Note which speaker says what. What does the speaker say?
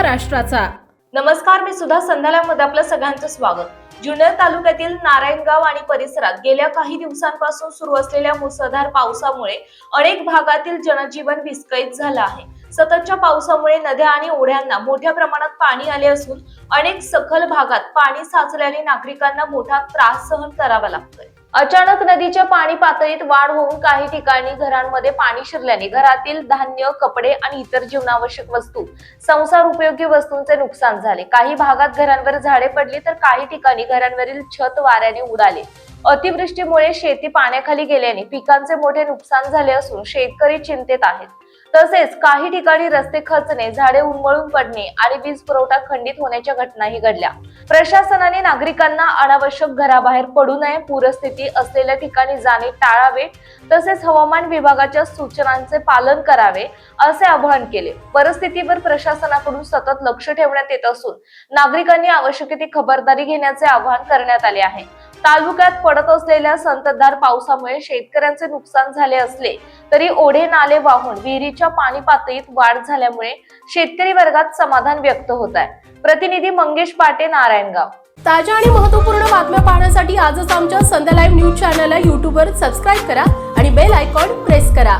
Speaker 1: महाराष्ट्राचा।
Speaker 2: नमस्कार, मी सुद्धा संध्यामध्ये आपलं सगळ्यांचं स्वागत। जुन्नर तालुक्यातील नारायणगाव आणि परिसरात गेल्या काही दिवसांपासून सुरू असलेल्या मुसळधार पावसामुळे अनेक भागातील जनजीवन विस्कळीत झालं आहे। सततच्या पावसामुळे नद्या आणि ओढ्यांना मोठ्या प्रमाणात पाणी आले असून अनेक सखल भागात पाणी साचल्याने नागरिकांना मोठा त्रास सहन करावा लागतोय। अचानक नदीच्या पाणी पातळीत वाढ होऊन काही ठिकाणी घरांमध्ये पाणी शिरल्याने घरातील धान्य, कपडे आणि इतर जीवनावश्यक वस्तू, संसार उपयोगी वस्तूंचे नुकसान झाले। काही भागात घरांवर झाडे पडली तर काही ठिकाणी घरांवरील छत वाऱ्याने उडाले। अतिवृष्टीमुळे शेती पाण्याखाली गेल्याने पिकांचे मोठे नुकसान झाले असून शेतकरी चिंतेत आहेत। तसेच काही ठिकाणी रस्ते खचणे, झाडे उन्मळून पडणे आणि वीज पुरवठा खंडित होण्याच्या घटनाही घडल्या। प्रशासनाने नागरिकांना अनावश्यक घराबाहेर पडू नये, पूरस्थिती असलेल्या ठिकाणी जाणे टाळावे, तसेच हवामान विभागाच्या सूचनांचे पालन करावे असे आवाहन केले। परिस्थितीवर प्रशासनाकडून सतत लक्ष ठेवण्यात येत असून नागरिकांनी आवश्यक ती खबरदारी घेण्याचे आवाहन करण्यात आले आहे। तालुक्यात पडत असलेल्या संततधार पावसामुळे शेतकऱ्यांचे नुकसान झाले असले तरी ओढे, नाले वाहून विहिरीच्या पाणी पातळीत वाढ झाल्यामुळे शेतकरी वर्गात समाधान व्यक्त होत आहे। प्रतिनिधी मंगेश पाटे, नारायणगाव।
Speaker 1: ताज्या आणि महत्त्वपूर्ण बातम्या पाहण्यासाठी आजच आमच्या संध्या लाईव्ह न्यूज चॅनलला YouTube वर सबस्क्राईब करा आणि बेल आयकॉन प्रेस करा।